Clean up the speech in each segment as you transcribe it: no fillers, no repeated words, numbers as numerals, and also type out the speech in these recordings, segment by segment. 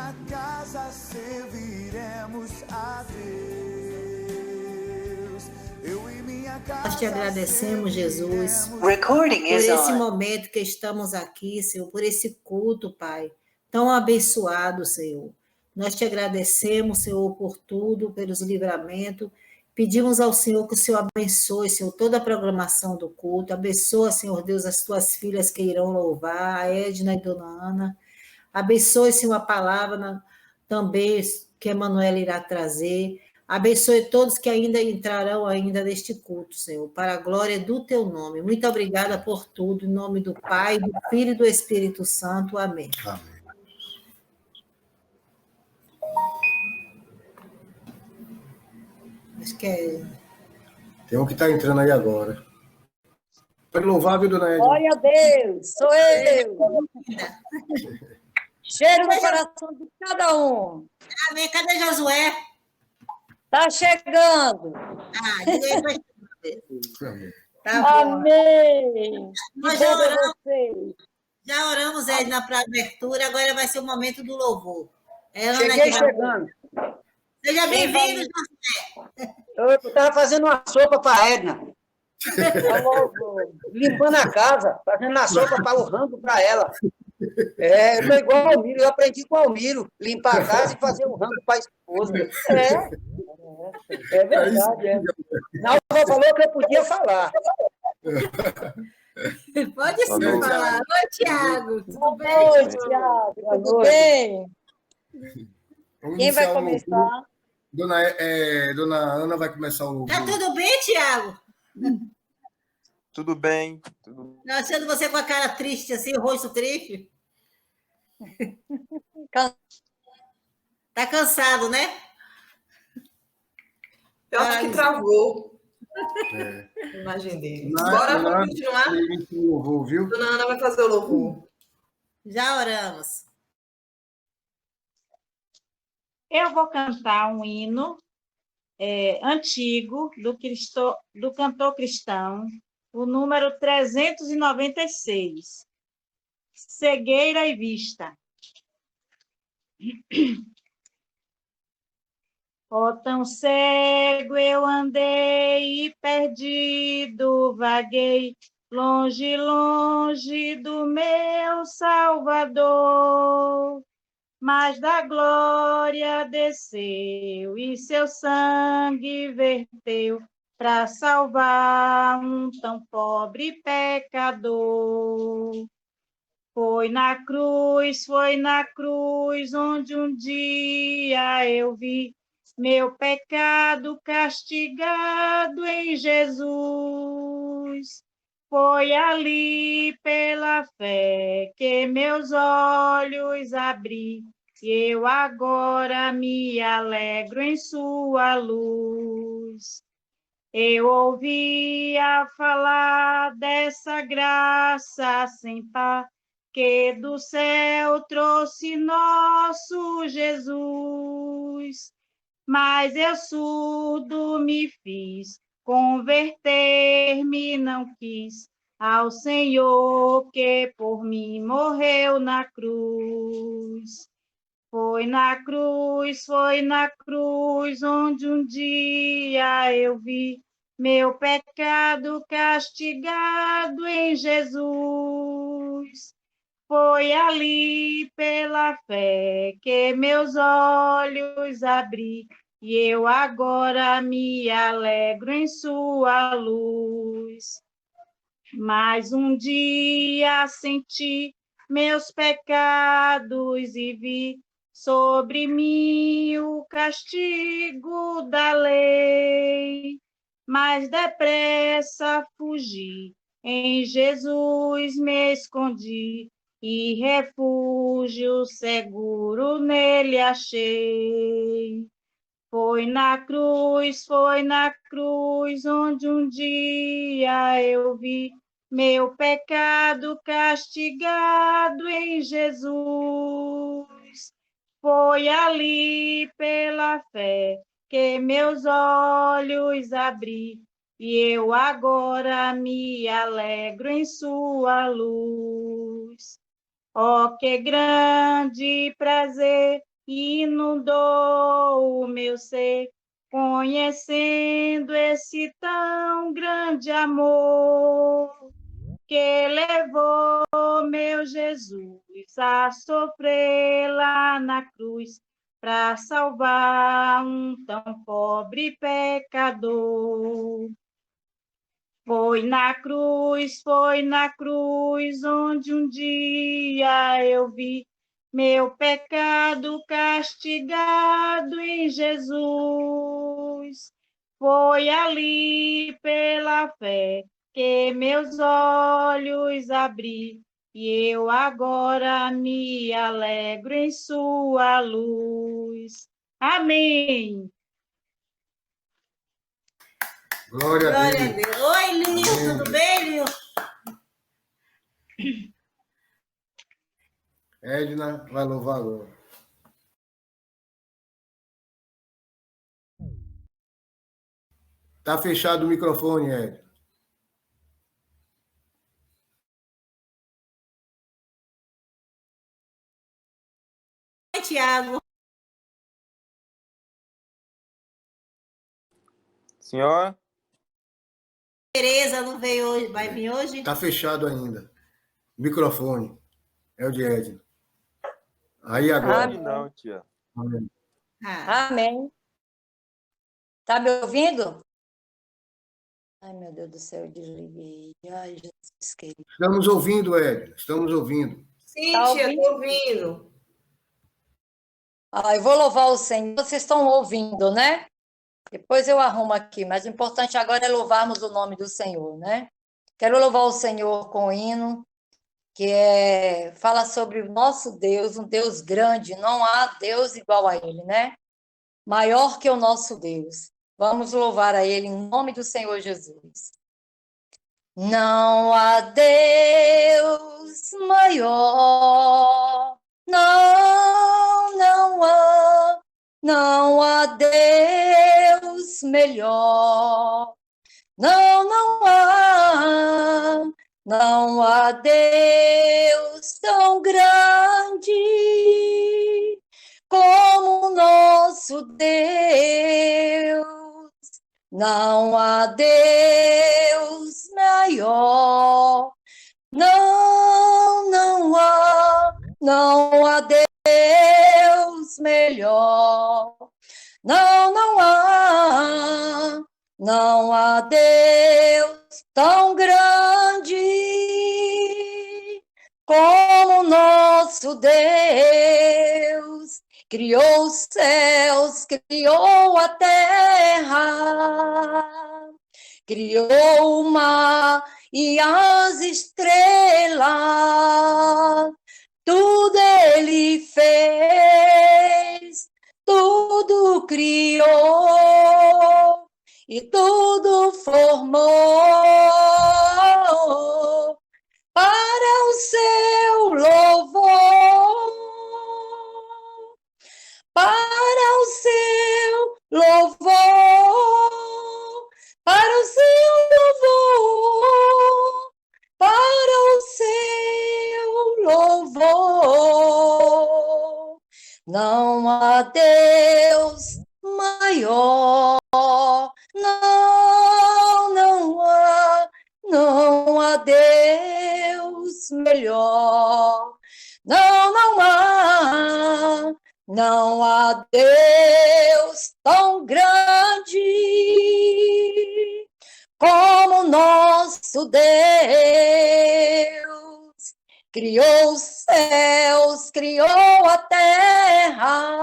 minha casa serviremos a Deus. Eu e minha casa. Nós te agradecemos, Jesus, Recording por is esse on. momento que estamos aqui, Senhor, por esse culto, Pai, tão abençoado, Senhor. Nós te agradecemos, Senhor, por tudo, pelos livramentos. Pedimos ao Senhor que o Senhor abençoe, Senhor, toda a programação do culto. Abençoa, Senhor Deus, as tuas filhas que irão louvar, a Edna e Dona Ana. Abençoe, Senhor, a palavra também que a Emanuela irá trazer. Abençoe todos que ainda entrarão ainda neste culto, Senhor, para a glória do teu nome. Muito obrigada por tudo, em nome do Pai, do Filho e do Espírito Santo. Amém. Amém. Acho que é... Tem um que está entrando aí agora. Pode louvar, viu, dona Edna? Glória a Deus, sou eu. Cheiro no coração de cada um. Amém. Cadê Josué? Tá chegando. Ah, ninguém vai... Amém. Tá bom. Amém. Nós Que já bom ver oramos, vocês. Edna, para a abertura, agora vai ser o momento do louvor. É Ana Cheguei que vai... chegando. Seja bem-vindo, Josué. Eu estava fazendo uma sopa para a Edna. Limpando a casa, fazendo a sopa para o rango para ela. Eu estou igual ao Almiro, eu aprendi com o Almiro, limpar a casa e fazer o rango para a esposa. É verdade. Nalva falou que eu podia falar. Pode sim falar. Oi, Tiago. Tudo bem? Oi, Tiago. Tudo bem? Quem vai começar? Dona Ana vai começar o... Tá tudo bem, Tiago? Tudo bem. Não, achando você com a cara triste, assim, o rosto triste? Tá cansado, né? Eu acho que travou. Imagem dele. Bora continuar? Louvor, viu? Dona Ana vai fazer o louvor. Já oramos. Eu vou cantar um hino antigo do cantor cristão, o número 396, Cegueira e Vista. Ó, tão cego eu andei e perdido vaguei, longe, longe do meu Salvador. Mas da glória desceu e seu sangue verteu para salvar um tão pobre pecador. Foi na cruz onde um dia eu vi meu pecado castigado em Jesus. Foi ali pela fé que meus olhos abri, e eu agora me alegro em sua luz. Eu ouvia falar dessa graça sem par, que do céu trouxe nosso Jesus. Mas eu surdo me fiz, converter-me não quis ao Senhor que por mim morreu na cruz. Foi na cruz onde um dia eu vi meu pecado castigado em Jesus. Foi ali pela fé que meus olhos abri, e eu agora me alegro em sua luz. Mas um dia senti meus pecados e vi sobre mim o castigo da lei. Mas depressa fugi, em Jesus me escondi, e refúgio seguro nele achei. Foi na cruz onde um dia eu vi meu pecado castigado em Jesus. Foi ali pela fé que meus olhos abri, e eu agora me alegro em sua luz. Oh, que grande prazer inundou o meu ser, conhecendo esse tão grande amor que levou meu Jesus a sofrer lá na cruz para salvar um tão pobre pecador. Foi na cruz, onde um dia eu vi meu pecado castigado em Jesus. Foi ali pela fé que meus olhos abri, e eu agora me alegro em sua luz. Amém. Glória a Glória a Deus. Deus. Oi, Lio, Amém. tudo bem, Lio? Edna vai louvar agora. Tá fechado o microfone, Edna. Oi, Tiago. Senhora? Tereza não veio hoje, vai vir hoje? Tá fechado ainda. Microfone. É o de Edna. Aí agora. Não, tia. Amém. Amém. Tá me ouvindo? Ai, meu Deus do céu, eu desliguei. Ai, Jesus querido. Estamos ouvindo, Edna. Estamos ouvindo. Sim, Tá tia, ouvindo? tô ouvindo. Eu vou louvar o Senhor. Vocês estão ouvindo, né? Depois eu arrumo aqui, mas o importante agora é louvarmos o nome do Senhor, né? Quero louvar o Senhor com o hino, que fala sobre o nosso Deus, um Deus grande, não há Deus igual a Ele, né? Maior que o nosso Deus. Vamos louvar a Ele em nome do Senhor Jesus. Não há Deus maior, não há Deus melhor, não há Deus tão grande como o nosso Deus. Não há Deus maior, não há Deus melhor, não há Deus tão grande como o nosso Deus. Criou os céus, criou a terra, criou o mar e as estrelas. Tudo Ele fez, tudo criou e tudo formou para o seu louvor. Para o seu louvor, para o seu louvor, para o seu louvor. Não há Deus maior, não há Deus melhor, não há Deus tão grande como o nosso Deus. Criou os céus, criou a terra,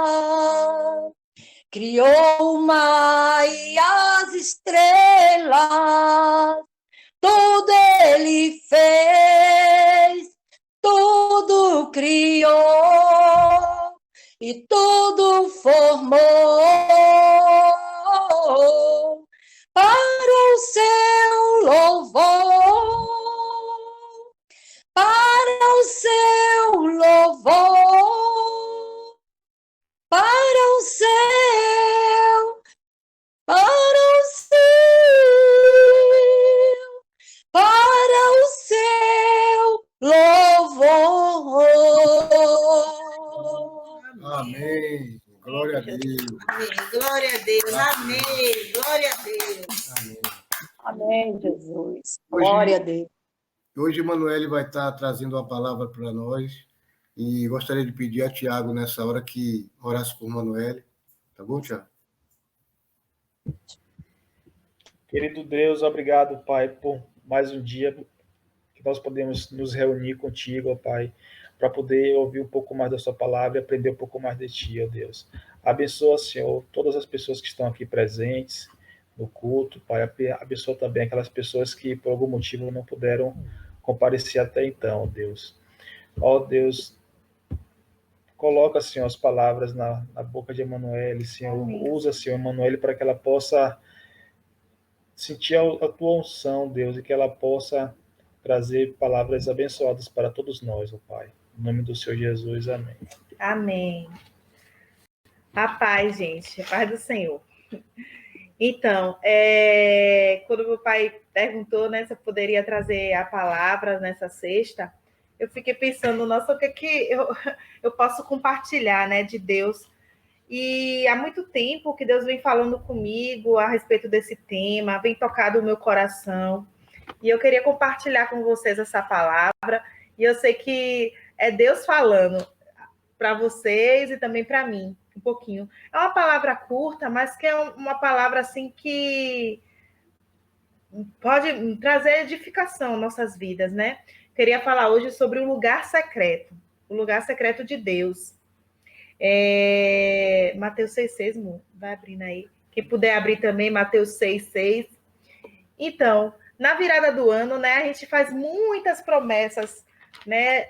criou o mar e as estrelas. Tudo Ele fez, tudo criou e tudo formou para o seu louvor, para o seu louvor, para o seu, para o seu louvor. Amém. Glória a Deus. Amém. Glória a Deus. Amém. Glória a Deus. Amém. Amém, Jesus. Glória a Deus. Hoje, Emanuele vai estar trazendo uma palavra para nós e gostaria de pedir a Tiago, nessa hora, que orasse por Emanuele. Tá bom, Tiago? Querido Deus, obrigado, Pai, por mais um dia que nós podemos nos reunir contigo, ó Pai, para poder ouvir um pouco mais da sua palavra e aprender um pouco mais de ti, ó Deus. Abençoa, Senhor, todas as pessoas que estão aqui presentes no culto, Pai. Abençoa também aquelas pessoas que, por algum motivo, não puderam comparecer até então, ó Deus. Ó Deus, coloca, Senhor, as palavras na boca de Emanuele, Senhor. Amém. Usa, Senhor, Emanuele, para que ela possa sentir a tua unção, Deus, e que ela possa trazer palavras abençoadas para todos nós, ó Pai. Em nome do Senhor Jesus, amém. Amém. A paz, gente. A paz do Senhor. Então, quando meu pai perguntou, né, se eu poderia trazer a palavra nessa sexta, eu fiquei pensando, nossa, o que é que eu posso compartilhar, né, de Deus? E há muito tempo que Deus vem falando comigo a respeito desse tema, vem tocado o meu coração. E eu queria compartilhar com vocês essa palavra. E eu sei que é Deus falando para vocês e também para mim, um pouquinho. É uma palavra curta, mas que é uma palavra assim que pode trazer edificação às nossas vidas, né? Queria falar hoje sobre o lugar secreto de Deus. Mateus 6,6, vai abrindo aí. Quem puder abrir também, Mateus 6,6. Então, na virada do ano, né, a gente faz muitas promessas, né?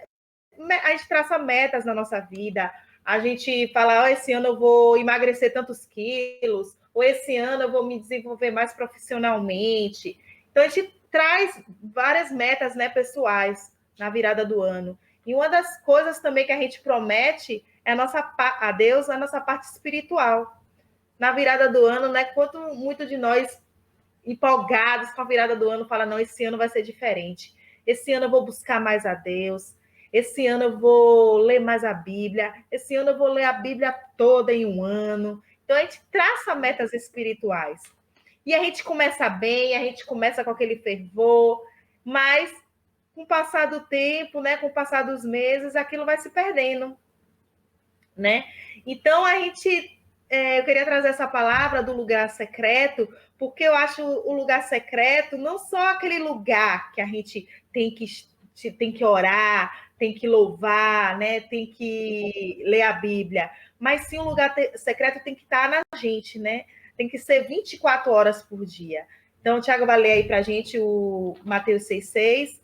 A gente traça metas na nossa vida. A gente fala, esse ano eu vou emagrecer tantos quilos, ou esse ano eu vou me desenvolver mais profissionalmente. Então, a gente traz várias metas, né, pessoais na virada do ano. E uma das coisas também que a gente promete é a Deus a nossa parte espiritual. Na virada do ano, né, quanto muito de nós empolgados com a virada do ano fala, não, esse ano vai ser diferente. Esse ano eu vou buscar mais a Deus. Esse ano eu vou ler mais a Bíblia. Esse ano eu vou ler a Bíblia toda em um ano. Então, a gente traça metas espirituais. E a gente começa bem, a gente começa com aquele fervor, mas com o passar do tempo, né, com o passar dos meses, aquilo vai se perdendo, né? Então, eu queria trazer essa palavra do lugar secreto, porque eu acho o lugar secreto não só aquele lugar que a gente tem que orar, tem que louvar, né? Tem que ler a Bíblia, mas sim o lugar secreto tem que estar na gente, né? Tem que ser 24 horas por dia. Então, o Tiago vai ler aí para a gente o Mateus 6,6.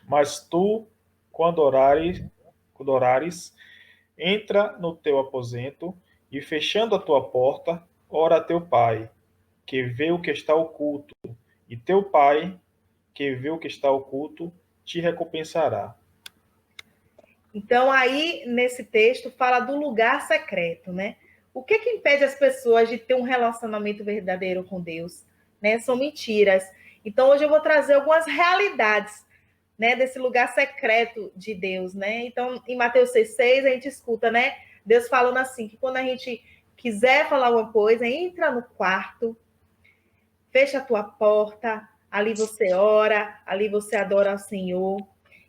Mas tu, quando orares, entra no teu aposento e, fechando a tua porta, ora a teu pai, que vê o que está oculto, e teu pai, que vê o que está oculto, te recompensará. Então, aí, nesse texto, fala do lugar secreto, né? O que impede as pessoas de ter um relacionamento verdadeiro com Deus? Né? São mentiras. Então, hoje eu vou trazer algumas realidades, né, desse lugar secreto de Deus, né? Então, em Mateus 6,6, a gente escuta, né, Deus falando assim, que quando a gente quiser falar alguma coisa, entra no quarto, fecha a tua porta, ali você ora, ali você adora ao Senhor.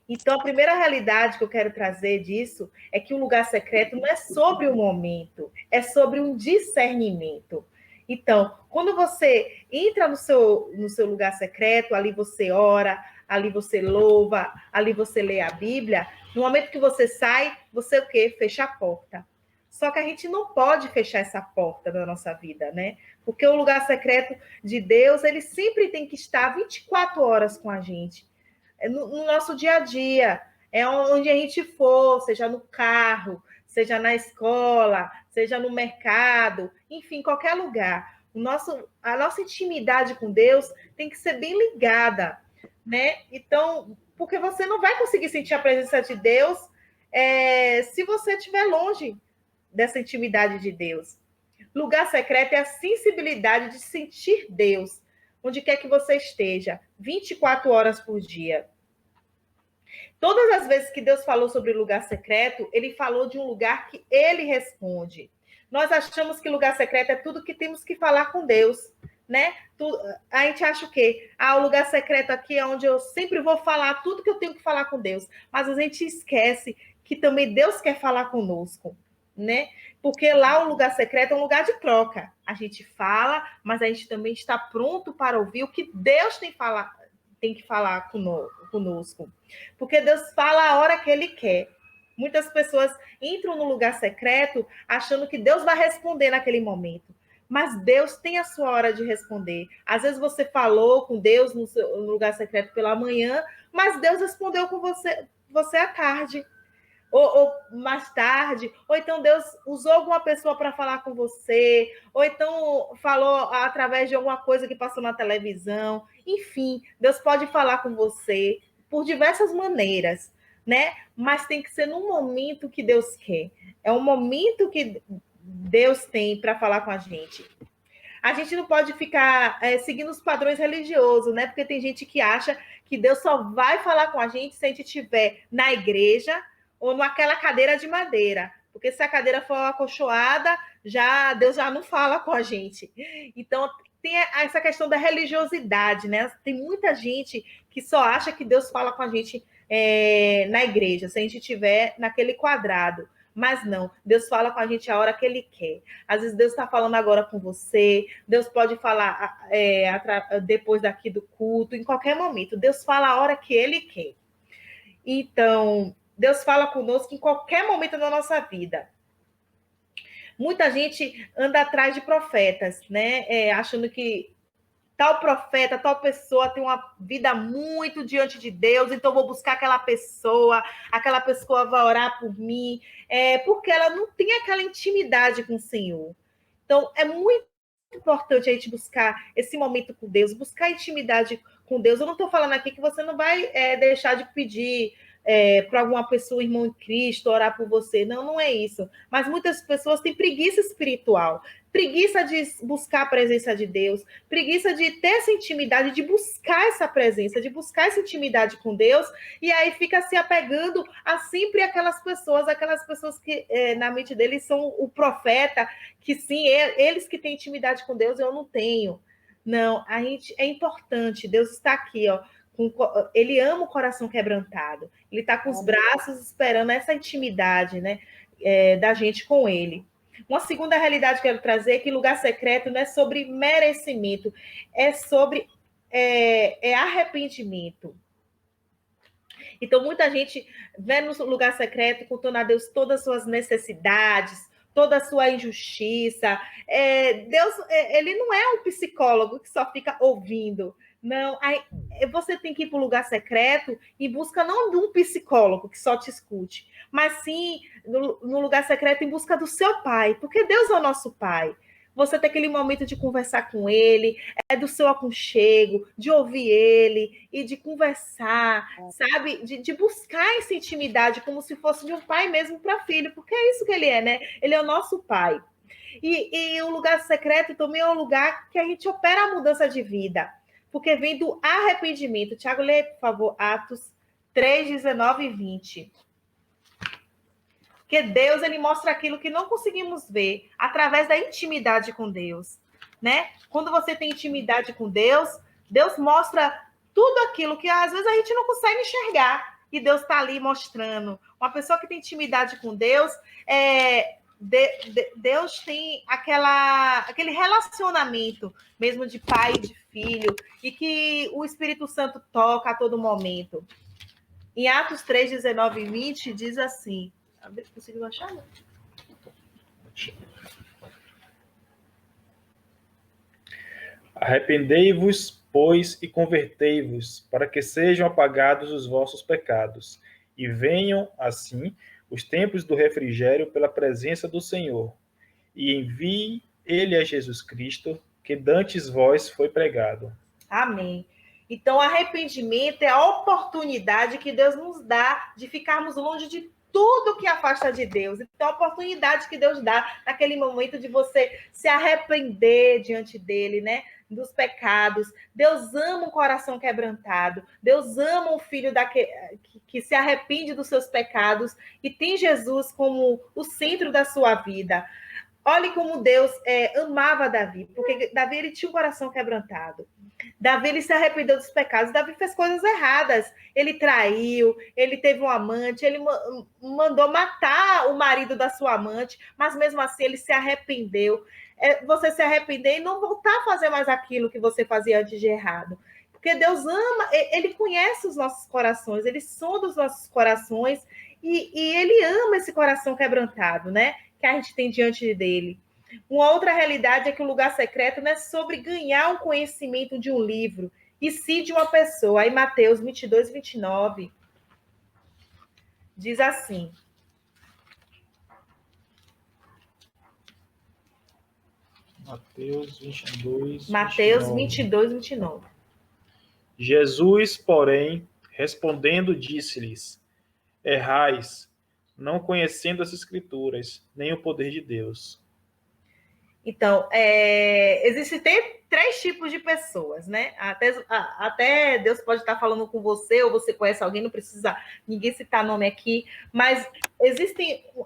Então, a primeira realidade que eu quero trazer disso é que o lugar secreto não é sobre o momento, é sobre um discernimento. Então, quando você entra no seu lugar secreto, ali você ora, ali você louva, ali você lê a Bíblia, no momento que você sai, você o quê? Fecha a porta. Só que a gente não pode fechar essa porta da nossa vida, né? Porque o lugar secreto de Deus, ele sempre tem que estar 24 horas com a gente. No nosso dia a dia, é onde a gente for, seja no carro, seja na escola, seja no mercado, enfim, qualquer lugar. A nossa intimidade com Deus tem que ser bem ligada, né? Então, porque você não vai conseguir sentir a presença de Deus se você estiver longe dessa intimidade de Deus. Lugar secreto é a sensibilidade de sentir Deus, onde quer que você esteja, 24 horas por dia. Todas as vezes que Deus falou sobre lugar secreto, ele falou de um lugar que ele responde. Nós achamos que lugar secreto é tudo que temos que falar com Deus, né? A gente acha o quê? O lugar secreto aqui é onde eu sempre vou falar tudo que eu tenho que falar com Deus. Mas a gente esquece que também Deus quer falar conosco, né? Porque lá o lugar secreto é um lugar de troca. A gente fala, mas a gente também está pronto para ouvir o que Deus tem que falar conosco. Porque Deus fala a hora que Ele quer. Muitas pessoas entram no lugar secreto achando que Deus vai responder naquele momento. Mas Deus tem a sua hora de responder. Às vezes você falou com Deus no lugar secreto pela manhã, mas Deus respondeu com você à tarde. Ou mais tarde, ou então Deus usou alguma pessoa para falar com você, ou então falou através de alguma coisa que passou na televisão. Enfim, Deus pode falar com você por diversas maneiras, né? Mas tem que ser no momento que Deus quer. É um momento que Deus tem para falar com a gente. A gente não pode ficar seguindo os padrões religiosos, né? Porque tem gente que acha que Deus só vai falar com a gente se a gente estiver na igreja ou naquela cadeira de madeira. Porque se a cadeira for acolchoada, Deus já não fala com a gente. Então, tem essa questão da religiosidade, né? Tem muita gente que só acha que Deus fala com a gente na igreja, se a gente estiver naquele quadrado. Mas não, Deus fala com a gente a hora que Ele quer. Às vezes Deus está falando agora com você, Deus pode falar depois daqui do culto, em qualquer momento. Deus fala a hora que Ele quer. Então, Deus fala conosco em qualquer momento da nossa vida. Muita gente anda atrás de profetas, né? Achando que tal profeta, tal pessoa tem uma vida muito diante de Deus, então vou buscar aquela pessoa vai orar por mim, porque ela não tem aquela intimidade com o Senhor. Então, é muito importante a gente buscar esse momento com Deus, buscar intimidade com Deus. Eu não estou falando aqui que você não vai deixar de pedir para alguma pessoa, irmão em Cristo, orar por você. Não, não é isso. Mas muitas pessoas têm preguiça espiritual, preguiça de buscar a presença de Deus, preguiça de ter essa intimidade, de buscar essa presença, de buscar essa intimidade com Deus, e aí fica se apegando a sempre aquelas pessoas que na mente deles são o profeta, que sim, eles que têm intimidade com Deus, eu não tenho. Não, é importante, Deus está aqui, ó. Ele ama o coração quebrantado. Ele está com os braços esperando essa intimidade, né, da gente com ele. Uma segunda realidade que eu quero trazer é que lugar secreto não é sobre merecimento, é sobre arrependimento. Então, muita gente vê no lugar secreto contando a Deus todas as suas necessidades, toda a sua injustiça. Deus, ele não é um psicólogo que só fica ouvindo. Não, aí você tem que ir para o lugar secreto em busca não de um psicólogo que só te escute, mas sim no lugar secreto em busca do seu pai, porque Deus é o nosso pai. Você tem aquele momento de conversar com ele, do seu aconchego, de ouvir ele e de conversar, sabe? De buscar essa intimidade como se fosse de um pai mesmo para filho, porque é isso que ele é, né? Ele é o nosso pai. E o lugar secreto também é um lugar que a gente opera a mudança de vida, porque vem do arrependimento. Tiago, lê, por favor, Atos 3, 19 e 20. Porque Deus, ele mostra aquilo que não conseguimos ver através da intimidade com Deus, né? Quando você tem intimidade com Deus, Deus mostra tudo aquilo que às vezes a gente não consegue enxergar, e Deus está ali mostrando. Uma pessoa que tem intimidade com Deus, Deus tem aquele relacionamento mesmo de pai e de filho, e que o Espírito Santo toca a todo momento. Em Atos 3, 19 e 20, diz assim... Conseguiu achar? Não? Arrependei-vos, pois, e convertei-vos, para que sejam apagados os vossos pecados, e venham, assim, os tempos do refrigério pela presença do Senhor, e envie ele a Jesus Cristo, que dantes vós foi pregado. Amém. Então, arrependimento é a oportunidade que Deus nos dá de ficarmos longe de tudo que afasta de Deus. Então, a oportunidade que Deus dá naquele momento de você se arrepender diante dele, né? Dos pecados. Deus ama um coração quebrantado. Deus ama um filho que se arrepende dos seus pecados e tem Jesus como o centro da sua vida. Olhe como Deus amava Davi, porque Davi ele tinha um coração quebrantado. Davi ele se arrependeu dos pecados. Davi fez coisas erradas. Ele traiu, ele teve um amante, ele mandou matar o marido da sua amante, mas mesmo assim ele se arrependeu. Você se arrepender e não voltar a fazer mais aquilo que você fazia antes de errado. Porque Deus ama, ele conhece os nossos corações, ele sonda os nossos corações e ele ama esse coração quebrantado, né? Que a gente tem diante dele. Uma outra realidade é que o lugar secreto não é sobre ganhar um conhecimento de um livro, e sim de uma pessoa. Aí Mateus 22, 29 diz assim. Mateus 22, Mateus 29. 22, 29. Jesus, porém, respondendo, disse-lhes: errais, não conhecendo as Escrituras, nem o poder de Deus. Então, existem três tipos de pessoas, né? Até Deus pode estar falando com você, ou você conhece alguém, não precisa ninguém citar nome aqui, mas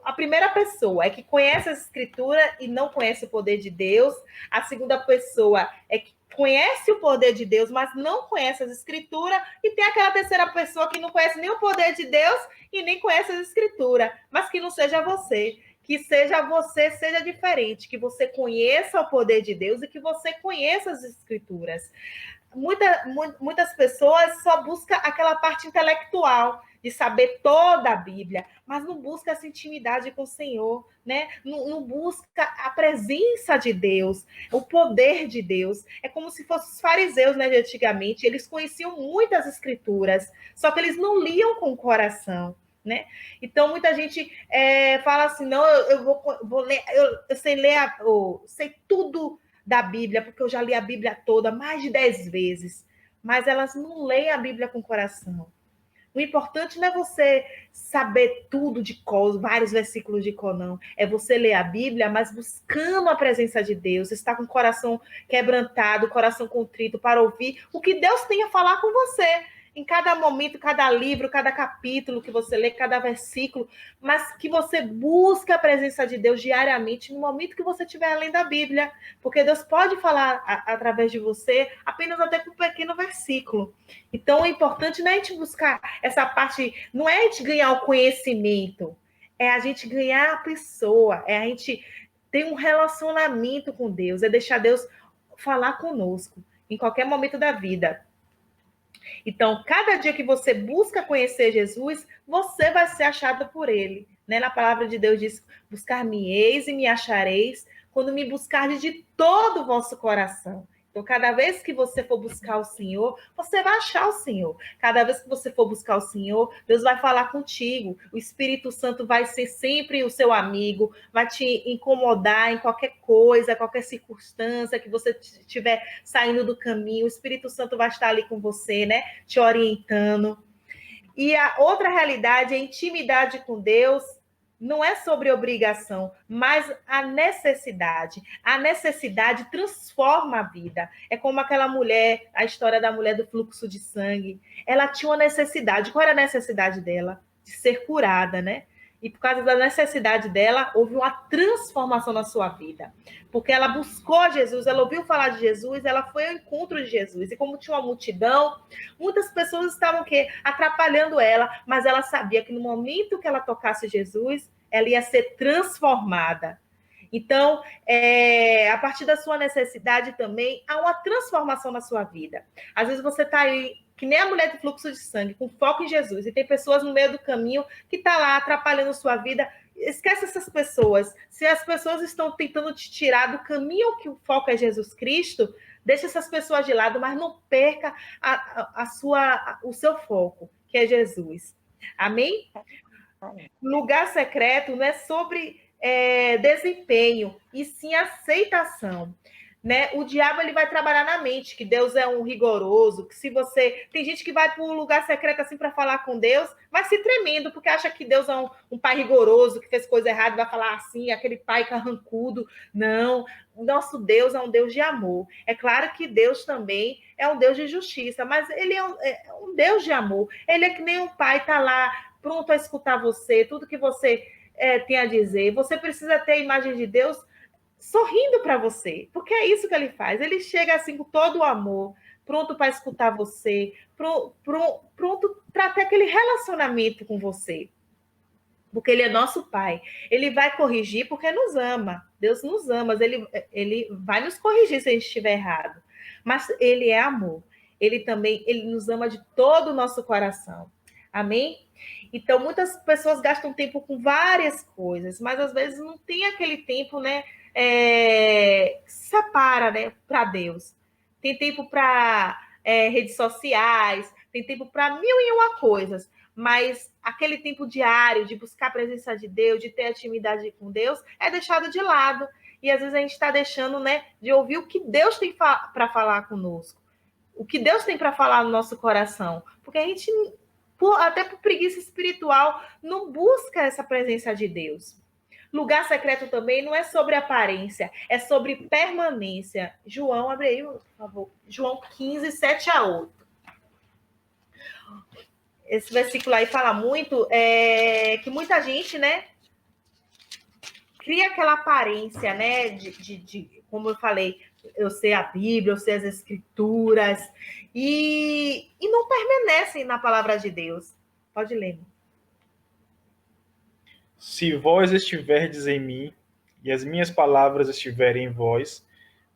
a primeira pessoa é que conhece a Escritura e não conhece o poder de Deus. A segunda pessoa é que conhece o poder de Deus, mas não conhece as Escrituras. E tem aquela terceira pessoa que não conhece nem o poder de Deus e nem conhece as Escrituras, mas que não seja você. Que seja você, seja diferente, que você conheça o poder de Deus e que você conheça as Escrituras. Muitas pessoas só buscam aquela parte intelectual, de saber toda a Bíblia, mas não busca essa intimidade com o Senhor, né? Não busca a presença de Deus, o poder de Deus. É como se fossem os fariseus, né, de antigamente, eles conheciam muitas Escrituras, só que eles não liam com o coração. Né? Então, muita gente fala assim, não, eu vou ler, eu sei ler, sei tudo da Bíblia, porque eu já li a Bíblia toda mais de 10 vezes, mas elas não leem a Bíblia com o coração. O importante não é você saber tudo de cor, vários versículos de cor, não. É você ler a Bíblia, mas buscando a presença de Deus, estar com o coração quebrantado, o coração contrito, para ouvir o que Deus tem a falar com você. Em cada momento, cada livro, cada capítulo que você lê, cada versículo, mas que você busque a presença de Deus diariamente no momento que você estiver lendo a Bíblia, porque Deus pode falar através de você apenas até com um pequeno versículo. Então, o importante não é a gente buscar essa parte, não é a gente ganhar o conhecimento, é a gente ganhar a pessoa, é a gente ter um relacionamento com Deus, é deixar Deus falar conosco em qualquer momento da vida. Então, cada dia que você busca conhecer Jesus, você vai ser achado por ele. Né? Na palavra de Deus diz, buscar-me-eis e me achareis, quando me buscardes de todo o vosso coração. Então, cada vez que você for buscar o Senhor, você vai achar o Senhor. Cada vez que você for buscar o Senhor, Deus vai falar contigo. O Espírito Santo vai ser sempre o seu amigo, vai te incomodar em qualquer coisa, qualquer circunstância que você estiver saindo do caminho. O Espírito Santo vai estar ali com você, né? Te orientando. E a outra realidade é a intimidade com Deus. Não é sobre obrigação, mas a necessidade. A necessidade transforma a vida. É como aquela mulher, a história da mulher do fluxo de sangue. Ela tinha uma necessidade. Qual era a necessidade dela? De ser curada, né? E por causa da necessidade dela, houve uma transformação na sua vida. Porque ela buscou Jesus, ela ouviu falar de Jesus, ela foi ao encontro de Jesus. E como tinha uma multidão, muitas pessoas estavam o quê? Atrapalhando ela, mas ela sabia que no momento que ela tocasse Jesus, ela ia ser transformada. Então, a partir da sua necessidade também, há uma transformação na sua vida. Às vezes você está aí, que nem a mulher do fluxo de sangue, com foco em Jesus, e tem pessoas no meio do caminho que estão lá atrapalhando a sua vida. Esquece essas pessoas. Se as pessoas estão tentando te tirar do caminho que o foco é Jesus Cristo, deixa essas pessoas de lado, mas não perca o seu foco, que é Jesus. Amém? Lugar secreto não é sobre desempenho, e sim aceitação. né? O diabo ele vai trabalhar na mente, que Deus é um rigoroso, que se você... Tem gente que vai para um lugar secreto assim para falar com Deus, vai se tremendo, porque acha que Deus é um pai rigoroso, que fez coisa errada, vai falar assim, aquele pai carrancudo. Não, o nosso Deus é um Deus de amor. É claro que Deus também é um Deus de justiça, mas ele é um Deus de amor. Ele é que nem um pai tá lá, pronto a escutar você, tudo que você tem a dizer. Você precisa ter a imagem de Deus sorrindo para você, porque é isso que ele faz. Ele chega assim com todo o amor, pronto para escutar você, pronto para ter aquele relacionamento com você, porque ele é nosso pai. Ele vai corrigir porque nos ama. Deus nos ama, mas ele vai nos corrigir se a gente estiver errado. Mas ele é amor. Ele nos ama de todo o nosso coração. Amém? Então, muitas pessoas gastam tempo com várias coisas, mas às vezes não tem aquele tempo, né? Separa, né, para Deus. Tem tempo para redes sociais, tem tempo para 1001 coisas, mas aquele tempo diário de buscar a presença de Deus, de ter intimidade com Deus, é deixado de lado. E às vezes a gente está deixando, né, de ouvir o que Deus tem para falar conosco, o que Deus tem para falar no nosso coração, porque a gente, até por preguiça espiritual, não busca essa presença de Deus. Lugar secreto também não é sobre aparência, é sobre permanência. João, abre aí, por favor. João 15, 7-8. Esse versículo aí fala muito que muita gente, né, cria aquela aparência, né, de como eu falei, eu sei a Bíblia, eu sei as Escrituras, e não permanecem na palavra de Deus. Pode ler. Se vós estiverdes em mim, e as minhas palavras estiverem em vós,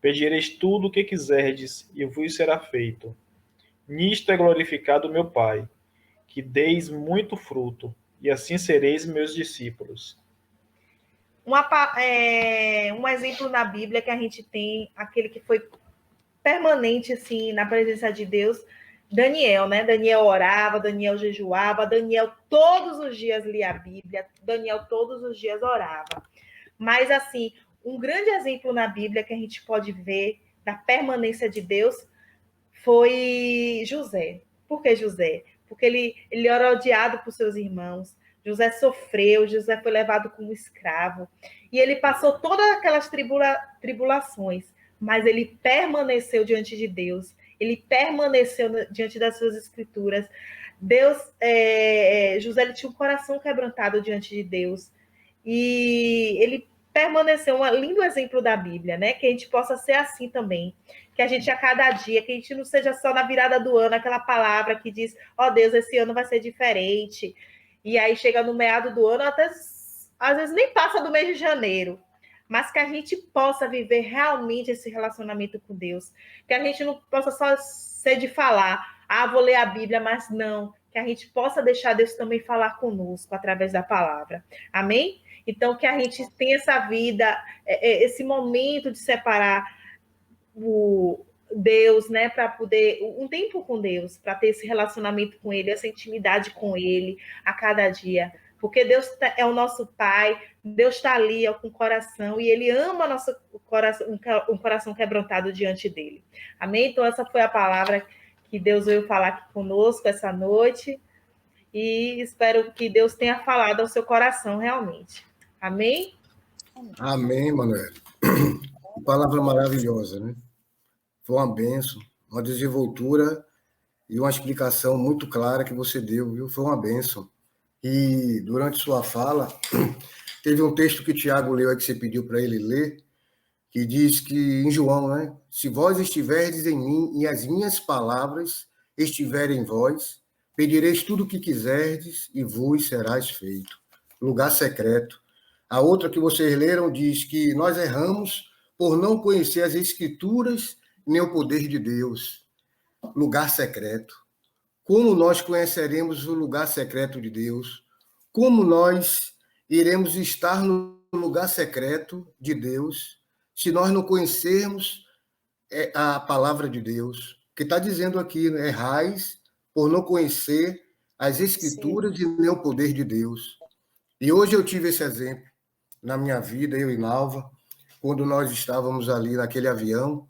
pedireis tudo o que quiserdes, e vos será feito. Nisto é glorificado o meu Pai, que deis muito fruto, e assim sereis meus discípulos. Um exemplo na Bíblia que a gente tem, aquele que foi permanente assim, na presença de Deus, Daniel, né? Daniel orava, Daniel jejuava, Daniel todos os dias lia a Bíblia, Daniel todos os dias orava. Mas, assim, um grande exemplo na Bíblia que a gente pode ver da permanência de Deus foi José. Por que José? Porque ele era odiado por seus irmãos. José sofreu, José foi levado como escravo. E ele passou todas aquelas tribulações, mas ele permaneceu diante de Deus. Ele permaneceu diante das suas escrituras. José ele tinha um coração quebrantado diante de Deus. E ele permaneceu, um lindo exemplo da Bíblia, né? Que a gente possa ser assim também. Que a gente, a cada dia, que a gente não seja só na virada do ano, aquela palavra que diz, ó Deus, esse ano vai ser diferente. E aí chega no meado do ano, até às vezes nem passa do mês de janeiro. Mas que a gente possa viver realmente esse relacionamento com Deus. Que a gente não possa só ser de falar, vou ler a Bíblia, mas não. Que a gente possa deixar Deus também falar conosco através da palavra. Amém? Então, que a gente tenha essa vida, esse momento de separar o Deus, né? Para poder, um tempo com Deus, para ter esse relacionamento com Ele, essa intimidade com Ele a cada dia. Porque Deus é o nosso Pai, Deus está ali com o coração, e Ele ama nosso coração, um coração quebrantado diante dEle. Amém? Então, essa foi a palavra que Deus veio falar aqui conosco essa noite, e espero que Deus tenha falado ao seu coração realmente. Amém? Amém, Manuel. Palavra maravilhosa, né? Foi uma bênção, uma desenvoltura e uma explicação muito clara que você deu, viu? Foi uma bênção. E durante sua fala, teve um texto que o Tiago leu aí, que você pediu para ele ler, que diz que, em João, né? Se vós estiverdes em mim e as minhas palavras estiverem em vós, pedireis tudo o que quiserdes e vos serás feito. Lugar secreto. A outra que vocês leram diz que nós erramos por não conhecer as Escrituras nem o poder de Deus. Lugar secreto. Como nós conheceremos o lugar secreto de Deus? Como nós iremos estar no lugar secreto de Deus se nós não conhecermos a palavra de Deus? Que está dizendo aqui, né? Errais por não conhecer as Escrituras Sim. E nem o poder de Deus. E hoje eu tive esse exemplo na minha vida, eu e Nalva, quando nós estávamos ali naquele avião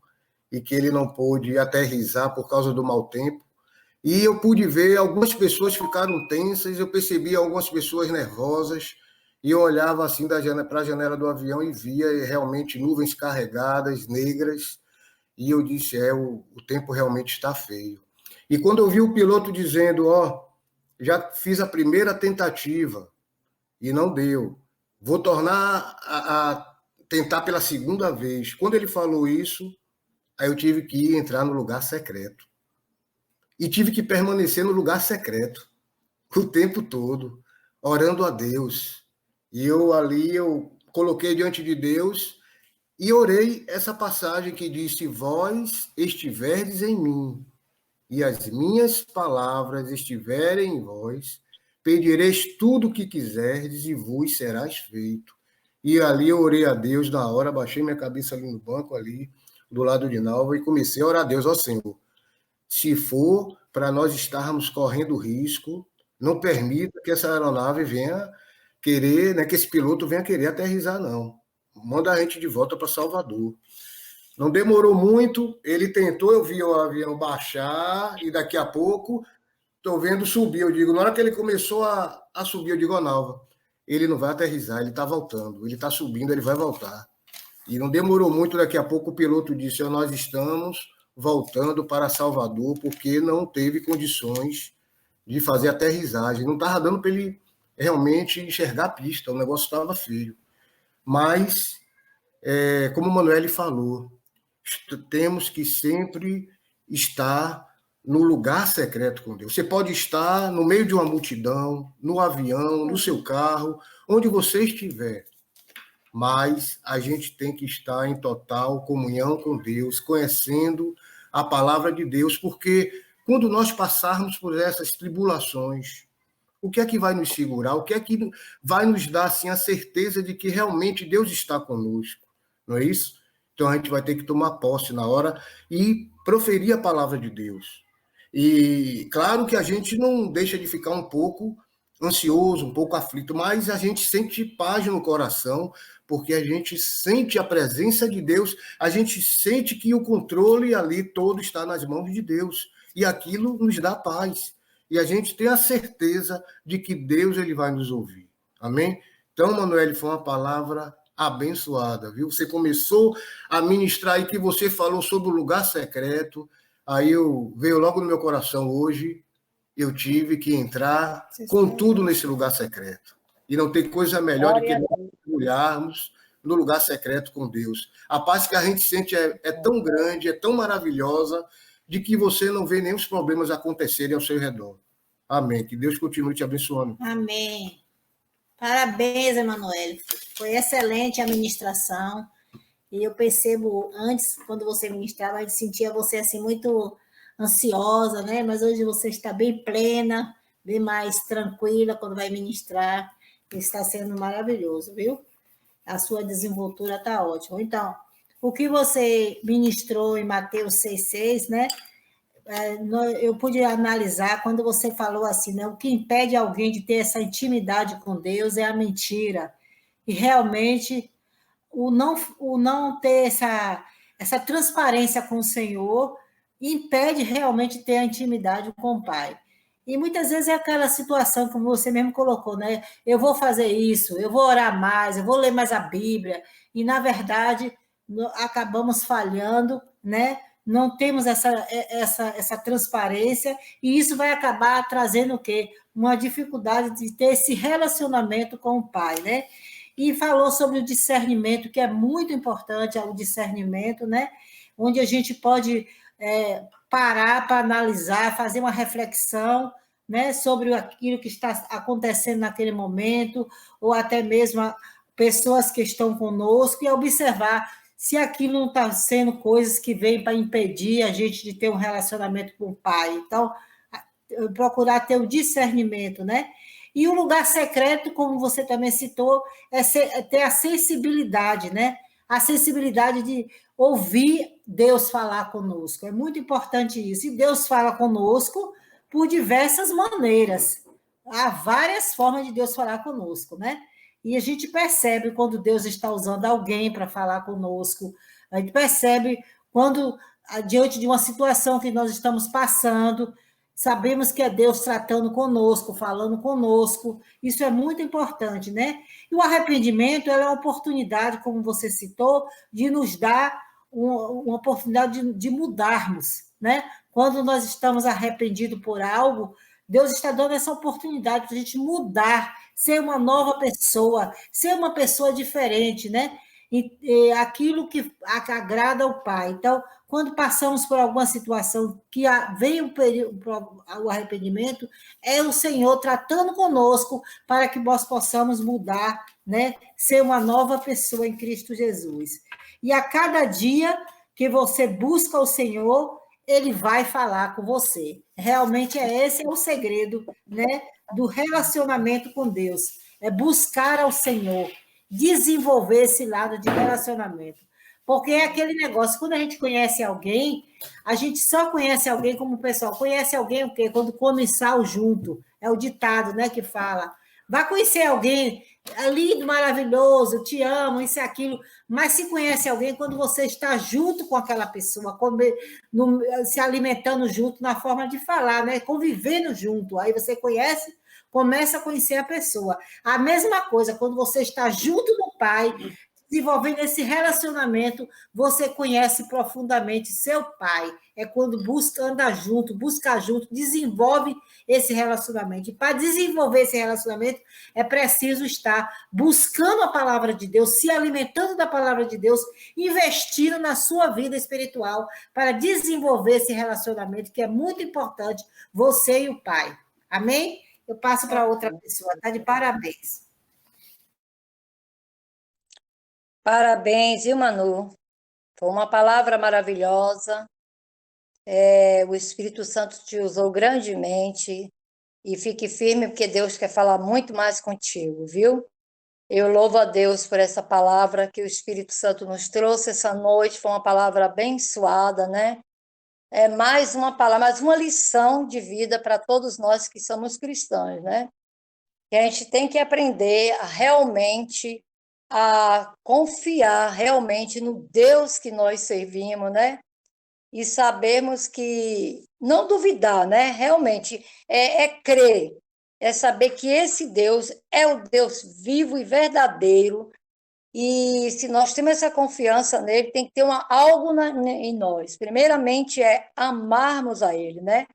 e que ele não pôde aterrissar por causa do mau tempo. E eu pude ver algumas pessoas ficaram tensas, eu percebi algumas pessoas nervosas, e eu olhava assim para a janela do avião e via realmente nuvens carregadas, negras, e eu disse, o tempo realmente está feio. E quando eu vi o piloto dizendo, já fiz a primeira tentativa e não deu, vou tornar a tentar pela segunda vez. Quando ele falou isso, aí eu tive que entrar no lugar secreto. E tive que permanecer no lugar secreto o tempo todo, orando a Deus. E eu coloquei diante de Deus e orei essa passagem que diz, se vós estiverdes em mim e as minhas palavras estiverem em vós, pedireis tudo o que quiserdes e vos serás feito. E ali eu orei a Deus na hora, baixei minha cabeça ali no banco, ali, do lado de Nalva, e comecei a orar a Deus, Senhor, se for para nós estarmos correndo risco, não permita que essa aeronave venha querer, né, que esse piloto venha querer aterrissar, não. Manda a gente de volta para Salvador. Não demorou muito, ele tentou, eu vi o avião baixar, e daqui a pouco estou vendo subir. Eu digo, na hora que ele começou a subir, eu digo, Nalva, ele não vai aterrissar, ele está voltando, ele está subindo, ele vai voltar. E não demorou muito, daqui a pouco o piloto disse, nós estamos voltando para Salvador, porque não teve condições de fazer aterrissagem. Não estava dando para ele realmente enxergar a pista, o negócio estava feio. Mas, como o Manoel falou, temos que sempre estar no lugar secreto com Deus. Você pode estar no meio de uma multidão, no avião, no seu carro, onde você estiver, mas a gente tem que estar em total comunhão com Deus, conhecendo a palavra de Deus, porque quando nós passarmos por essas tribulações, o que é que vai nos segurar? O que é que vai nos dar assim, a certeza de que realmente Deus está conosco? Não é isso? Então a gente vai ter que tomar posse na hora e proferir a palavra de Deus. E claro que a gente não deixa de ficar um pouco ansioso, um pouco aflito, mas a gente sente paz no coração, porque a gente sente a presença de Deus, a gente sente que o controle ali todo está nas mãos de Deus, e aquilo nos dá paz. E a gente tem a certeza de que Deus ele vai nos ouvir. Amém? Então, Manoel, foi uma palavra abençoada, viu? Você começou a ministrar e que você falou sobre o lugar secreto, aí veio logo no meu coração hoje, eu tive que entrar com tudo nesse lugar secreto. E não tem coisa melhor do que nós mergulharmos no lugar secreto com Deus. A paz que a gente sente é tão grande, é tão maravilhosa, de que você não vê nem os problemas acontecerem ao seu redor. Amém. Que Deus continue te abençoando. Amém. Parabéns, Emanuel. Foi excelente a ministração. E eu percebo, antes, quando você ministrava, eu sentia você assim muito ansiosa, né? Mas hoje você está bem plena, bem mais tranquila quando vai ministrar. Está sendo maravilhoso, viu? A sua desenvoltura está ótima. Então, o que você ministrou em Mateus 6,6, né? Eu pude analisar quando você falou assim, né? O que impede alguém de ter essa intimidade com Deus é a mentira. E realmente, o não ter essa transparência com o Senhor impede realmente ter a intimidade com o Pai. E muitas vezes é aquela situação, como você mesmo colocou, né? Eu vou fazer isso, eu vou orar mais, eu vou ler mais a Bíblia, e, na verdade, acabamos falhando, né? Não temos essa transparência, e isso vai acabar trazendo o quê? Uma dificuldade de ter esse relacionamento com o Pai, né? E falou sobre o discernimento, que é muito importante, o discernimento, né? Onde a gente pode parar para analisar, fazer uma reflexão, né, sobre aquilo que está acontecendo naquele momento, ou até mesmo pessoas que estão conosco, e observar se aquilo não está sendo coisas que vêm para impedir a gente de ter um relacionamento com o Pai. Então, procurar ter o discernimento, né? E o lugar secreto, como você também citou, é ter a sensibilidade, né? A sensibilidade de ouvir Deus falar conosco. É muito importante isso. E Deus fala conosco por diversas maneiras. Há várias formas de Deus falar conosco, né? E a gente percebe quando Deus está usando alguém para falar conosco, a gente percebe quando, diante de uma situação que nós estamos passando, sabemos que é Deus tratando conosco, falando conosco, isso é muito importante, né? E o arrependimento é uma oportunidade, como você citou, de nos dar uma oportunidade de mudarmos, né? Quando nós estamos arrependidos por algo, Deus está dando essa oportunidade para a gente mudar, ser uma nova pessoa, ser uma pessoa diferente, né? E aquilo que agrada ao Pai. Então, quando passamos por alguma situação que vem o arrependimento, é o Senhor tratando conosco para que nós possamos mudar, né? Ser uma nova pessoa em Cristo Jesus. E a cada dia que você busca o Senhor, Ele vai falar com você. Realmente esse é o segredo, né, do relacionamento com Deus. É buscar ao Senhor, desenvolver esse lado de relacionamento. Porque é aquele negócio, quando a gente conhece alguém, a gente só conhece alguém como o pessoal. Conhece alguém o quê? Quando come sal junto. É o ditado, né, que fala. Vai conhecer alguém, é lindo, maravilhoso, te amo, isso e aquilo, mas se conhece alguém quando você está junto com aquela pessoa, se alimentando junto na forma de falar, né? Convivendo junto, aí você conhece, começa a conhecer a pessoa. A mesma coisa, quando você está junto do Pai, desenvolvendo esse relacionamento, você conhece profundamente seu Pai. É quando anda junto, busca junto, desenvolve esse relacionamento. E para desenvolver esse relacionamento, é preciso estar buscando a palavra de Deus, se alimentando da palavra de Deus, investindo na sua vida espiritual para desenvolver esse relacionamento, que é muito importante, você e o Pai. Amém? Eu passo para outra pessoa. Está de parabéns. Parabéns, viu, Manu? Foi uma palavra maravilhosa. O Espírito Santo te usou grandemente. E fique firme, porque Deus quer falar muito mais contigo, viu? Eu louvo a Deus por essa palavra que o Espírito Santo nos trouxe essa noite. Foi uma palavra abençoada, né? É mais uma palavra, mais uma lição de vida para todos nós que somos cristãos, né? Que a gente tem que aprender a confiar realmente no Deus que nós servimos, né? E sabermos que não duvidar, né? Realmente é crer, é saber que esse Deus é o Deus vivo e verdadeiro. E se nós temos essa confiança nele, tem que ter algo em nós. Primeiramente é amarmos a ele, né?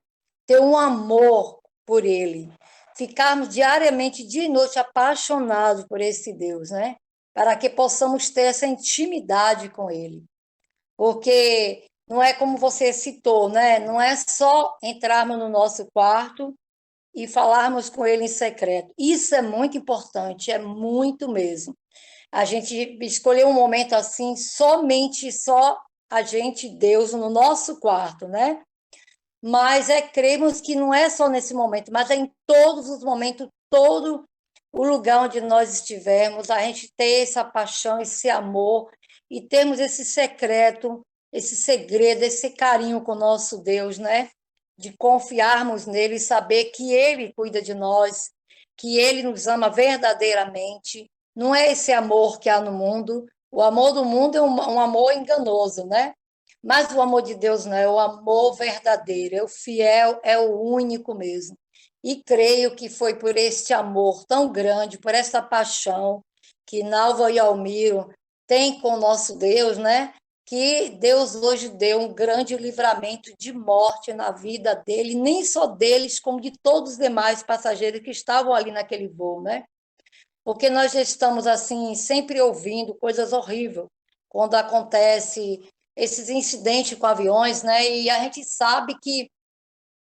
Ter um amor por ele, ficarmos diariamente, dia e noite, apaixonados por esse Deus, né? Para que possamos ter essa intimidade com ele. Porque não é como você citou, né? Não é só entrarmos no nosso quarto e falarmos com ele em secreto. Isso é muito importante, é muito mesmo. A gente escolher um momento assim, somente só a gente e Deus no nosso quarto, né? Mas cremos que não é só nesse momento, mas é em todos os momentos, todo o lugar onde nós estivermos, a gente ter essa paixão, esse amor, e termos esse secreto, esse segredo, esse carinho com o nosso Deus, né? De confiarmos nele e saber que ele cuida de nós, que ele nos ama verdadeiramente. Não é esse amor que há no mundo. O amor do mundo é um amor enganoso, né? Mas o amor de Deus não é o amor verdadeiro, é o fiel, é o único mesmo. E creio que foi por este amor tão grande, por essa paixão que Nalva e Almiro têm com o nosso Deus, né? Que Deus hoje deu um grande livramento de morte na vida dele, nem só deles, como de todos os demais passageiros que estavam ali naquele voo, né? Porque nós já estamos, assim, sempre ouvindo coisas horríveis quando acontece esses incidentes com aviões, né? E a gente sabe que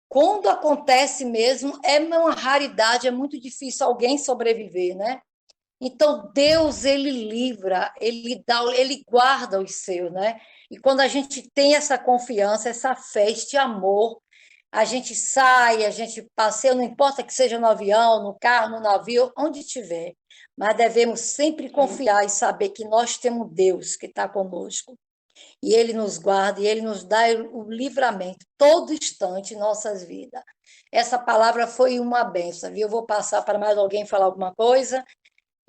quando acontece mesmo, é uma raridade, é muito difícil alguém sobreviver, né? Então, Deus, ele livra, ele guarda os seus, né? E quando a gente tem essa confiança, essa fé, este amor, a gente sai, a gente passeia, não importa que seja no avião, no carro, no navio, onde estiver, mas devemos sempre confiar e saber que nós temos Deus que está conosco. E ele nos guarda, e ele nos dá o livramento todo instante em nossas vidas. Essa palavra foi uma bênção, viu? Eu vou passar para mais alguém falar alguma coisa,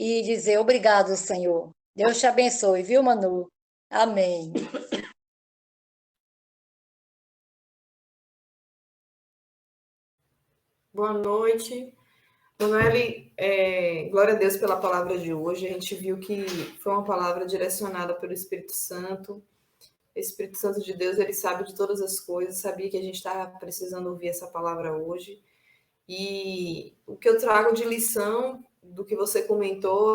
e dizer obrigado, Senhor. Deus te abençoe, viu, Manu? Amém. Boa noite. Manoeli, glória a Deus pela palavra de hoje. A gente viu que foi uma palavra direcionada pelo Espírito Santo. O Espírito Santo de Deus, ele sabe de todas as coisas, sabia que a gente estava precisando ouvir essa palavra hoje. E o que eu trago de lição do que você comentou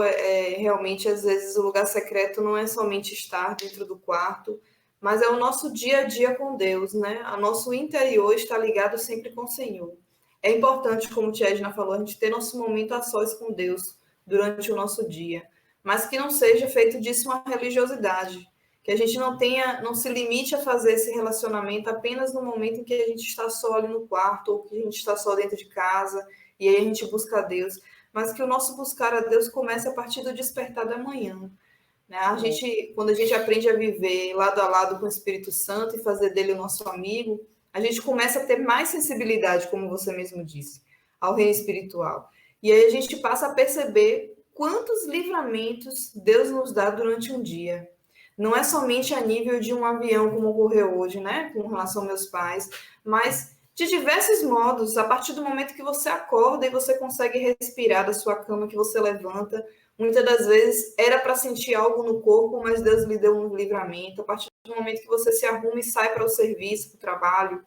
realmente, às vezes, o lugar secreto não é somente estar dentro do quarto, mas é o nosso dia a dia com Deus, né? O nosso interior está ligado sempre com o Senhor. É importante, como Tia Edna falou, a gente ter nosso momento a sós com Deus durante o nosso dia, mas que não seja feito disso uma religiosidade, que a gente não se limite a fazer esse relacionamento apenas no momento em que a gente está só ali no quarto, ou que a gente está só dentro de casa, e aí a gente busca a Deus, mas que o nosso buscar a Deus comece a partir do despertar da manhã. Né? Quando a gente aprende a viver lado a lado com o Espírito Santo e fazer dele o nosso amigo, a gente começa a ter mais sensibilidade, como você mesmo disse, ao reino espiritual. E aí a gente passa a perceber quantos livramentos Deus nos dá durante um dia. Não é somente a nível de um avião, como ocorreu hoje, né, com relação aos meus pais, mas de diversos modos, a partir do momento que você acorda e você consegue respirar da sua cama, que você levanta, muitas das vezes era para sentir algo no corpo, mas Deus lhe deu um livramento. A partir do momento que você se arruma e sai para o serviço, para o trabalho,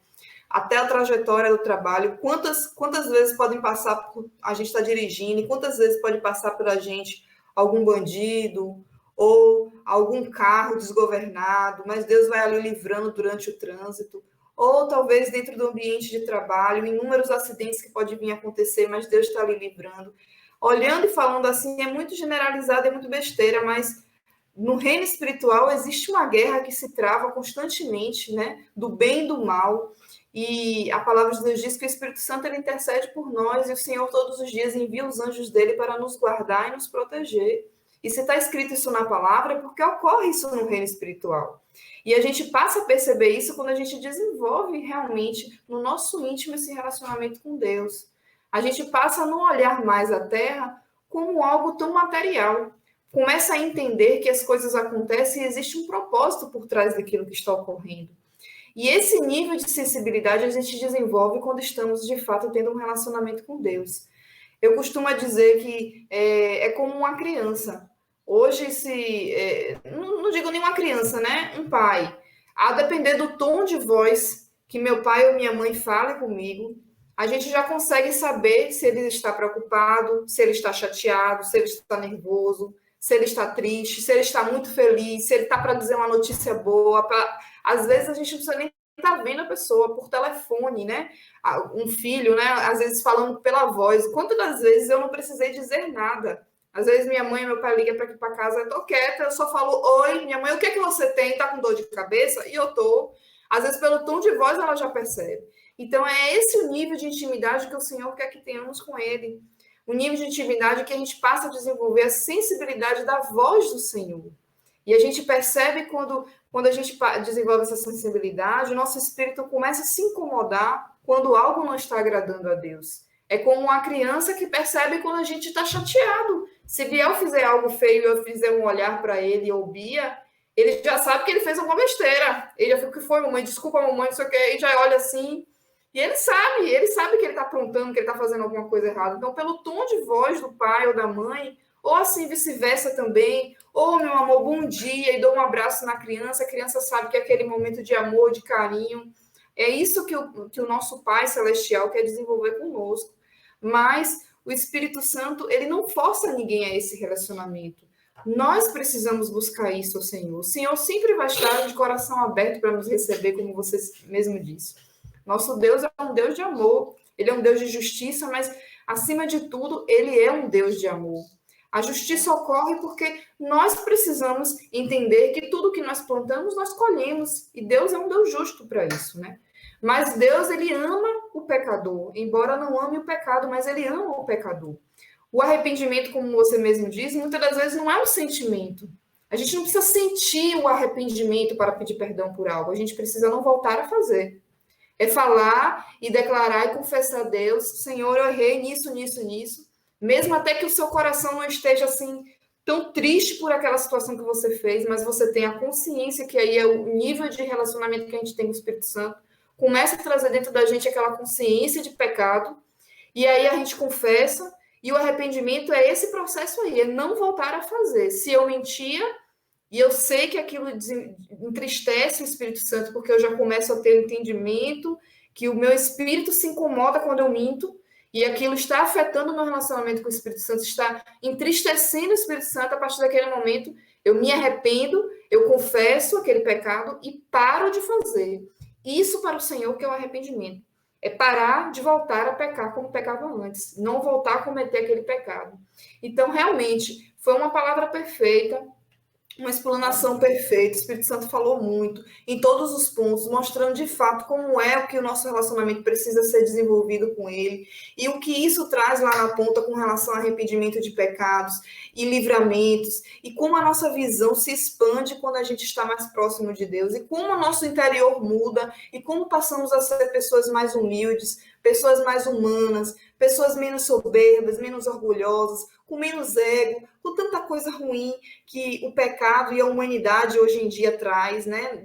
até a trajetória do trabalho, quantas vezes podem passar, a gente está dirigindo, e quantas vezes pode passar por a gente algum bandido, ou algum carro desgovernado, mas Deus vai ali livrando durante o trânsito, ou talvez dentro do ambiente de trabalho, inúmeros acidentes que podem vir a acontecer, mas Deus está ali livrando. Olhando e falando assim, é muito generalizado, é muito besteira, mas no reino espiritual existe uma guerra que se trava constantemente, né, do bem e do mal, e a palavra de Deus diz que o Espírito Santo ele intercede por nós, e o Senhor todos os dias envia os anjos dele para nos guardar e nos proteger. E se está escrito isso na palavra, é porque ocorre isso no reino espiritual. E a gente passa a perceber isso quando a gente desenvolve realmente no nosso íntimo esse relacionamento com Deus. A gente passa a não olhar mais a terra como algo tão material. Começa a entender que as coisas acontecem e existe um propósito por trás daquilo que está ocorrendo. E esse nível de sensibilidade a gente desenvolve quando estamos, de fato, tendo um relacionamento com Deus. Eu costumo dizer que é como uma criança. Hoje, não digo nenhuma criança, né? Um pai. A depender do tom de voz que meu pai ou minha mãe falem comigo, a gente já consegue saber se ele está preocupado, se ele está chateado, se ele está nervoso, se ele está triste, se ele está muito feliz, se ele está para dizer uma notícia boa. Às vezes a gente não precisa nem estar vendo a pessoa por telefone, né? Um filho, né? Às vezes falando pela voz. Quantas das vezes eu não precisei dizer nada? Às vezes minha mãe e meu pai ligam para aqui para casa, eu tô quieta, eu só falo, oi, minha mãe, o que é que você tem? Tá com dor de cabeça? E eu tô. Às vezes pelo tom de voz ela já percebe. Então é esse o nível de intimidade que o Senhor quer que tenhamos com Ele. O nível de intimidade que a gente passa a desenvolver a sensibilidade da voz do Senhor. E a gente percebe quando a gente desenvolve essa sensibilidade, o nosso espírito começa a se incomodar quando algo não está agradando a Deus. É como uma criança que percebe quando a gente está chateado. Se Biel fizer algo feio e eu fizer um olhar para ele ou Bia, ele já sabe que ele fez alguma besteira. Ele já fica, o que foi, mamãe? Desculpa, mamãe, não sei o quê. E já olha assim. E ele sabe que ele está aprontando, que ele está fazendo alguma coisa errada. Então, pelo tom de voz do pai ou da mãe, ou assim vice-versa também, ou, meu amor, bom dia, e dou um abraço na criança, a criança sabe que é aquele momento de amor, de carinho. É isso que o nosso Pai Celestial quer desenvolver conosco. Mas o Espírito Santo, ele não força ninguém a esse relacionamento. Nós precisamos buscar isso ao Senhor. O Senhor sempre vai estar de coração aberto para nos receber, como você mesmo disse. Nosso Deus é um Deus de amor, ele é um Deus de justiça, mas, acima de tudo, ele é um Deus de amor. A justiça ocorre porque nós precisamos entender que tudo que nós plantamos, nós colhemos. E Deus é um Deus justo para isso, né? Mas Deus, ele ama o pecador, embora não ame o pecado, mas ele ama o pecador. O arrependimento, como você mesmo diz, muitas das vezes não é um sentimento. A gente não precisa sentir o arrependimento para pedir perdão por algo. A gente precisa não voltar a fazer. É falar e declarar e confessar a Deus, Senhor, eu errei nisso, nisso, nisso. Mesmo até que o seu coração não esteja assim tão triste por aquela situação que você fez, mas você tem a consciência que aí é o nível de relacionamento que a gente tem com o Espírito Santo, começa a trazer dentro da gente aquela consciência de pecado, e aí a gente confessa, e o arrependimento é esse processo aí, é não voltar a fazer. Se eu mentia, e eu sei que aquilo entristece o Espírito Santo, porque eu já começo a ter entendimento, que o meu espírito se incomoda quando eu minto, e aquilo está afetando o meu relacionamento com o Espírito Santo, está entristecendo o Espírito Santo. A partir daquele momento, eu me arrependo, eu confesso aquele pecado e paro de fazer. Isso para o Senhor que é o arrependimento. É parar de voltar a pecar como pecava antes, não voltar a cometer aquele pecado. Então, realmente, foi uma palavra perfeita, uma explanação perfeita. O Espírito Santo falou muito em todos os pontos, mostrando de fato como é o que o nosso relacionamento precisa ser desenvolvido com ele e o que isso traz lá na ponta com relação ao arrependimento de pecados e livramentos, e como a nossa visão se expande quando a gente está mais próximo de Deus, e como o nosso interior muda, e como passamos a ser pessoas mais humildes, pessoas mais humanas, pessoas menos soberbas, menos orgulhosas, com menos ego, com tanta coisa ruim que o pecado e a humanidade hoje em dia traz, né,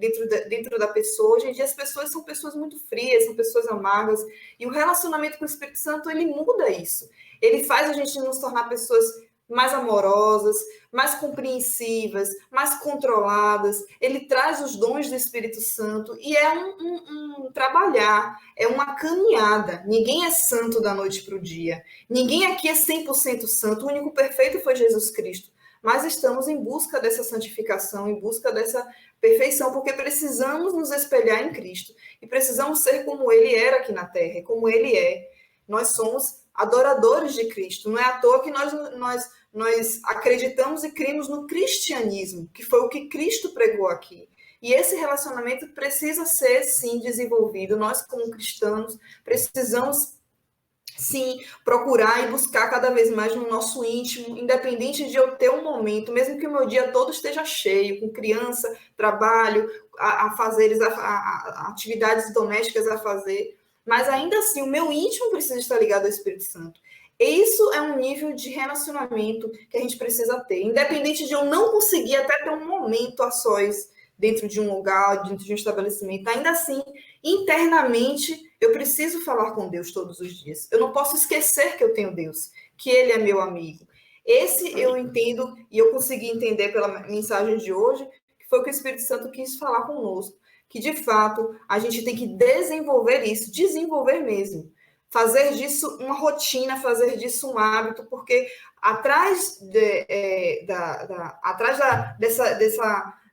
dentro da pessoa. Hoje em dia as pessoas são pessoas muito frias, são pessoas amargas, e o relacionamento com o Espírito Santo, ele muda isso. Ele faz a gente nos tornar pessoas mais amorosas, mais compreensivas, mais controladas. Ele traz os dons do Espírito Santo, e é um trabalhar, é uma caminhada. Ninguém é santo da noite para o dia. Ninguém aqui é 100% santo. O único perfeito foi Jesus Cristo. Mas estamos em busca dessa santificação, em busca dessa perfeição, porque precisamos nos espelhar em Cristo. E precisamos ser como ele era aqui na Terra, como ele é. Nós somos adoradores de Cristo. Não é à toa que nós acreditamos e cremos no cristianismo, que foi o que Cristo pregou aqui. E esse relacionamento precisa ser, sim, desenvolvido. Nós, como cristãos, precisamos, sim, procurar e buscar cada vez mais no nosso íntimo, independente de eu ter um momento, mesmo que o meu dia todo esteja cheio, com criança, trabalho, afazeres, atividades domésticas a fazer, mas ainda assim o meu íntimo precisa estar ligado ao Espírito Santo. Isso é um nível de relacionamento que a gente precisa ter, independente de eu não conseguir até ter um momento a sós dentro de um lugar, dentro de um estabelecimento, ainda assim, internamente, eu preciso falar com Deus todos os dias. Eu não posso esquecer que eu tenho Deus, que Ele é meu amigo. Esse eu entendo, e eu consegui entender pela mensagem de hoje, que foi o que o Espírito Santo quis falar conosco, que, de fato, a gente tem que desenvolver isso, desenvolver mesmo. Fazer disso uma rotina, fazer disso um hábito, porque atrás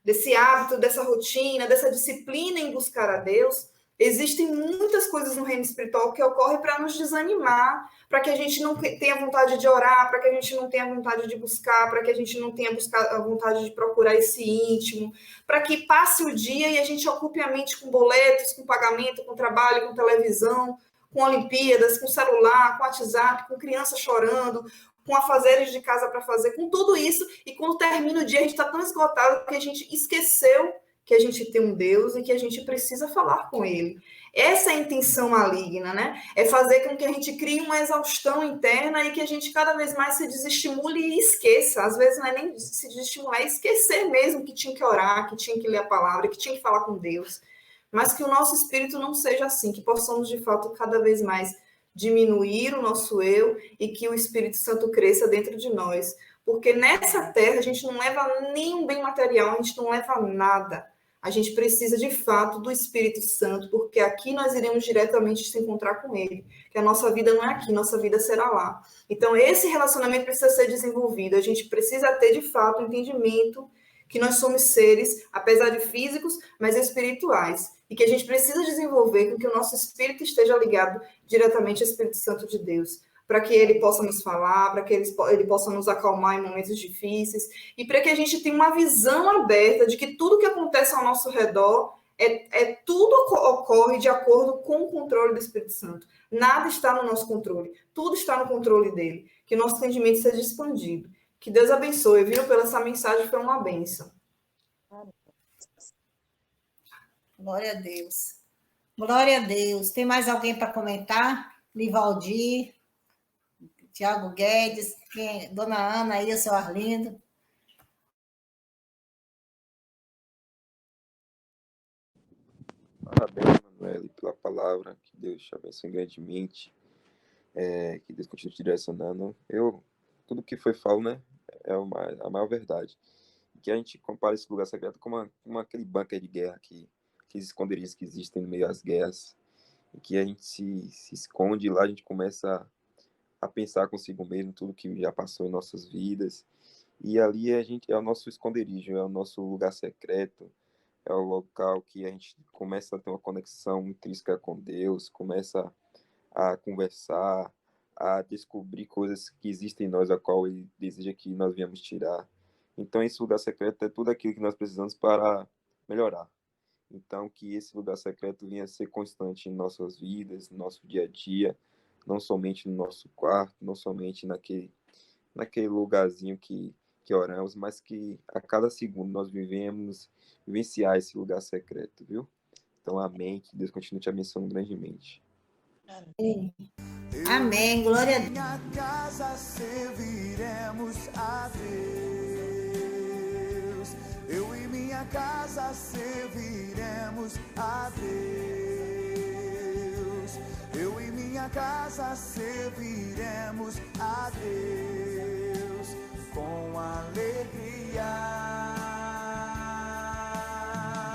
desse hábito, dessa rotina, dessa disciplina em buscar a Deus, existem muitas coisas no reino espiritual que ocorrem para nos desanimar, para que a gente não tenha vontade de orar, para que a gente não tenha vontade de buscar, para que a gente não tenha a vontade de procurar esse íntimo, para que passe o dia e a gente ocupe a mente com boletos, com pagamento, com trabalho, com televisão, com Olimpíadas, com celular, com WhatsApp, com criança chorando, com afazeres de casa para fazer, com tudo isso, e quando termina o dia, a gente está tão esgotado que a gente esqueceu que a gente tem um Deus e que a gente precisa falar com Ele. Essa é a intenção maligna, né? É fazer com que a gente crie uma exaustão interna e que a gente cada vez mais se desestimule e esqueça. Às vezes não é nem se desestimular, é esquecer mesmo que tinha que orar, que tinha que ler a palavra, que tinha que falar com Deus. Mas que o nosso espírito não seja assim, que possamos, de fato, cada vez mais diminuir o nosso eu e que o Espírito Santo cresça dentro de nós. Porque nessa terra a gente não leva nenhum bem material, a gente não leva nada. A gente precisa, de fato, do Espírito Santo, porque aqui nós iremos diretamente se encontrar com Ele. Que a nossa vida não é aqui, nossa vida será lá. Então, esse relacionamento precisa ser desenvolvido. A gente precisa ter, de fato, o entendimento que nós somos seres, apesar de físicos, mas espirituais. E que a gente precisa desenvolver com que o nosso espírito esteja ligado diretamente ao Espírito Santo de Deus, para que ele possa nos falar, para que ele possa nos acalmar em momentos difíceis, e para que a gente tenha uma visão aberta de que tudo que acontece ao nosso redor, tudo ocorre de acordo com o controle do Espírito Santo. Nada está no nosso controle, tudo está no controle dele. Que o nosso entendimento seja expandido. Que Deus abençoe, viu? Pela essa mensagem, foi uma bênção. Glória a Deus. Glória a Deus. Tem mais alguém para comentar? Livaldir, Tiago Guedes, Dona Ana aí, o seu Arlindo. Parabéns, Manuel, pela palavra. Que Deus te abençoe grandemente. Que Deus continue te direcionando. Tudo que foi falado, né? É a maior verdade. Que a gente compara esse lugar secreto com aquele bunker de guerra, aqueles esconderijos que existem no meio das guerras. E que a gente se esconde lá, a gente começa a pensar consigo mesmo tudo que já passou em nossas vidas. E ali é o nosso esconderijo, é o nosso lugar secreto, é o local que a gente começa a ter uma conexão intrínseca com Deus, começa a conversar, a descobrir coisas que existem em nós, a qual Ele deseja que nós venhamos tirar. Então, esse lugar secreto é tudo aquilo que nós precisamos para melhorar. Então, que esse lugar secreto venha a ser constante em nossas vidas, no nosso dia a dia, não somente no nosso quarto, não somente naquele lugarzinho que oramos, mas que a cada segundo nós vivenciar esse lugar secreto, viu? Então, amém, que Deus continue te abençoando grandemente. Amém. Amém, glória a Deus. Minha casa serviremos a Deus. Eu e minha casa serviremos a Deus. Eu e minha casa serviremos a Deus.